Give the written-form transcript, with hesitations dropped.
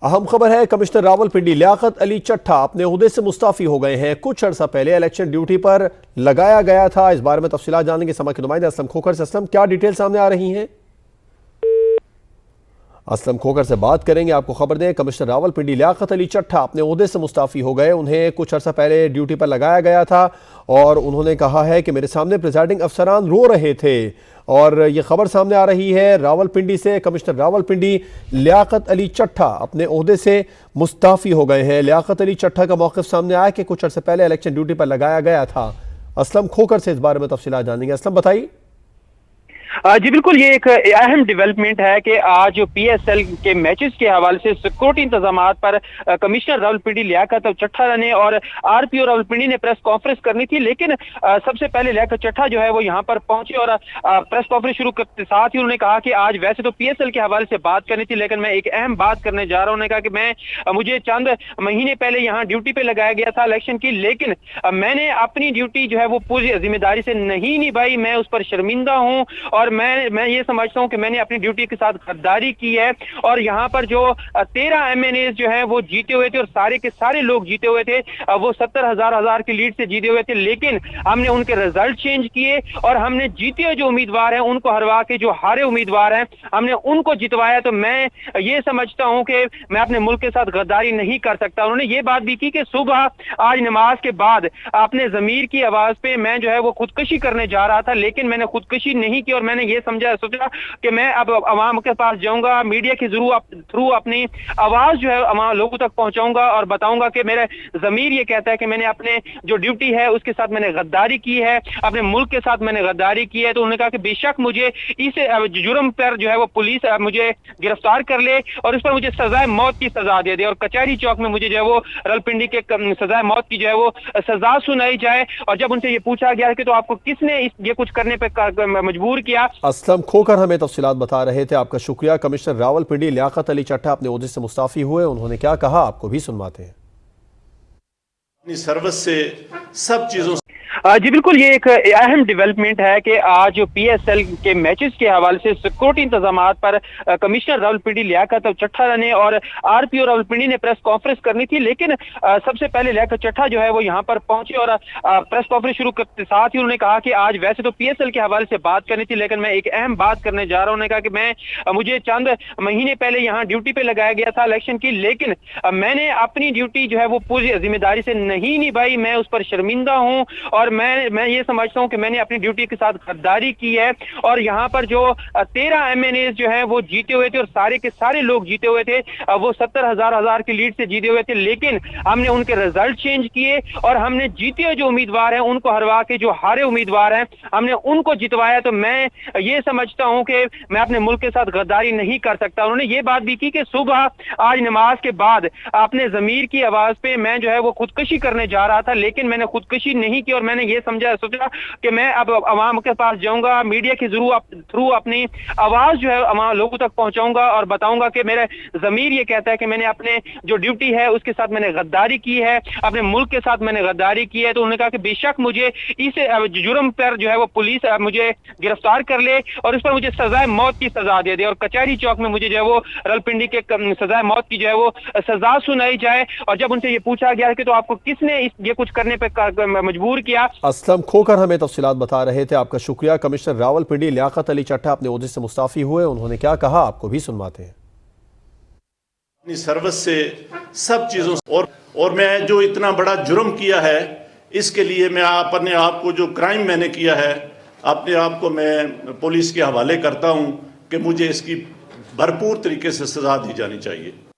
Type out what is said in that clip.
अहम खबर है, कमिश्नर रावलपिंडी लियाकत अली चट्ठा अपने ओहदे से मुस्ताफी हो गए हैं। कुछ अर्सा पहले इलेक्शन ड्यूटी पर लगाया गया था। इस बारे में तफसीलात जानेंगे समा के नुमाइंदे असलम खोखर से। असलम, क्या डिटेल सामने आ रही हैं? असलम खोखर से बात करेंगे। आपको खबर दें, कमिश्नर रावलपिंडी लियाकत अली चट्ठा अपने ओहदे से मुस्ताफी हो गए। उन्हें कुछ अर्सा पहले ड्यूटी पर लगाया गया था और उन्होंने कहा है कि मेरे सामने प्रिजाइडिंग अफसरान रो रहे थे। और ये खबर सामने आ रही है रावलपिंडी से, कमिश्नर रावलपिंडी लियाकत अली चट्ठा अपने ओहदे से मुस्ताफी हो गए हैं। लियाकत अली चट्ठा का मौक़िफ़ सामने आया कि कुछ अर्से पहले इलेक्शन ड्यूटी पर लगाया गया था। असलम खोखर से इस बारे में तफसीलात जानेंगे। असलम, बताइए। जी बिल्कुल, ये एक अहम डेवलपमेंट है कि आज जो पीएसएल के मैचेस के हवाले से सिक्योरिटी इंतजाम पर कमिश्नर रावलपिंडी लियाकत चट्ठा ने और आरपीओ रावलपिंडी ने प्रेस कॉन्फ्रेंस करनी थी, लेकिन सबसे पहले लियाकत चट्ठा जो है वो यहाँ पर पहुंचे और प्रेस कॉन्फ्रेंस शुरू करते साथ ही उन्होंने कहा कि आज वैसे तो पीएसएल के हवाले से बात करनी थी, लेकिन मैं एक अहम बात करने जा रहा हूँ। उन्होंने कहा कि मुझे चंद महीने पहले यहाँ ड्यूटी पे लगाया गया था इलेक्शन की, लेकिन मैंने अपनी ड्यूटी जो है वो पूरी जिम्मेदारी से नहीं निभाई। मैं उस पर शर्मिंदा हूँ और मैं ये समझता हूं कि मैंने अपनी ड्यूटी के साथ गद्दारी की है। और यहाँ पर जो 13 एमएनए जो हैं वो जीते हुए थे और सारे के सारे लोग जीते हुए थे, वो 70,000 की लीड से जीते हुए थे, लेकिन हमने उनके रिजल्ट चेंज किए और हमने जीते हुए जो उम्मीदवार हैं उनको हरवा के जो हारे उम्मीदवार हैं हमने उनको जितवाया। तो मैं ये समझता हूं कि मैं अपने मुल्क के साथ गद्दारी नहीं कर सकता। उन्होंने ये बात भी की कि सुबह आज नमाज के बाद अपने जमीर की आवाज पे मैं जो है वो खुदकुशी करने जा रहा था, लेकिन मैंने खुदकुशी नहीं की और मैंने ये सोचा कि मैं अब अवाम के पास जाऊंगा, मीडिया के थ्रू अपनी आवाज जो है लोगों तक पहुंचाऊंगा और बताऊंगा कि मेरा जमीर ये कहता है कि मैंने अपने जो ड्यूटी है उसके साथ मैंने गद्दारी की है, अपने मुल्क के साथ मैंने गद्दारी की है। तो उन्होंने कहा कि बेशक मुझे इस जुर्म पर जो है वो पुलिस मुझे गिरफ्तार कर ले और इस पर मुझे सजाए मौत की सजा दे दे और कचहरी चौक में मुझे जो है वो रावलपिंडी के सजाए मौत की जो है वो सजा सुनाई जाए। और जब उनसे ये पूछा गया कि तो आपको किसने ये कुछ करने पर मजबूर किया। असलम खोखर हमें तफसीलात बता रहे थे। आपका शुक्रिया। कमिश्नर रावलपिंडी लियाकत अली चट्ठा अपने ओहदे से मुस्ताफी हुए। उन्होंने क्या कहा, आपको भी सुनवाते हैं। अपनी सर्विस से सब चीजों जी बिल्कुल, ये एक अहम डेवलपमेंट है कि आज जो पीएसएल के मैचेस के हवाले से सिक्योरिटी इंतजाम पर कमिश्नर रावलपिंडी लियाकत चट्ठा ने और आरपीओ रावलपिंडी ने प्रेस कॉन्फ्रेंस करनी थी, लेकिन सबसे पहले लियाकत चट्ठा जो है वो यहाँ पर पहुंचे और प्रेस कॉन्फ्रेंस शुरू करते साथ ही उन्होंने कहा कि आज वैसे तो पीएसएल के हवाले से बात करनी थी, लेकिन मैं एक अहम बात करने जा रहा हूँ। उन्होंने कहा कि मुझे चंद महीने पहले यहाँ ड्यूटी पे लगाया गया था इलेक्शन की, लेकिन मैंने अपनी ड्यूटी जो है वो पूरी जिम्मेदारी से नहीं निभाई। मैं उस पर शर्मिंदा हूँ और मैं ये समझता हूं कि मैंने अपनी ड्यूटी के साथ गद्दारी की है। और यहाँ पर जो 13 एमएनए जो हैं वो जीते हुए थे और सारे के सारे लोग जीते हुए थे, वो 70,000 की लीड से जीते हुए थे, लेकिन हमने उनके रिजल्ट चेंज किए और हमने जीते हुए जो उम्मीदवार हैं उनको हरवा के जो हारे उम्मीदवार हैं हमने उनको जितवाया। तो मैं ये समझता हूं कि मैं अपने मुल्क के साथ गद्दारी नहीं कर सकता। उन्होंने ये बात भी की कि सुबह आज नमाज के बाद अपने जमीर की आवाज पे मैं जो है वो खुदकुशी करने जा रहा था, लेकिन मैंने खुदकुशी नहीं की और मैंने ये सोचा कि मैं अब अवाम के पास जाऊंगा, मीडिया के थ्रू अपनी आवाज जो है लोगों तक पहुंचाऊंगा और बताऊंगा कि मेरा जमीर ये कहता है कि मैंने अपने जो ड्यूटी है उसके साथ मैंने गद्दारी की है, अपने मुल्क के साथ मैंने गद्दारी की है। तो उन्होंने कहा कि बेशक मुझे इस जुर्म पर जो है वो पुलिस मुझे गिरफ्तार कर ले और इस पर मुझे सजाए मौत की सजा दे दे और कचहरी चौक में मुझे जो है वो रावलपिंडी के सजाए मौत की जो है वो सजा सुनाई जाए। और जब उनसे ये पूछा गया कि तो आपको किसने ये कुछ करने पर मजबूर किया। असलम खोखर हमें तफसीलात बता रहे थे। आपका शुक्रिया। कमिश्नर रावलपिंडी लियाकत अली चट्ठा अपने ओहदे से मुस्ताफी हुए। उन्होंने क्या कहा, आपको भी सुनवाते हैं। अपनी सर्विस से सब चीजों और मैं जो इतना बड़ा जुर्म किया है इसके लिए मैं अपने आप को, जो क्राइम मैंने किया है, अपने आप को मैं पुलिस के हवाले करता हूं कि मुझे इसकी भरपूर तरीके से सजा दी जानी चाहिए।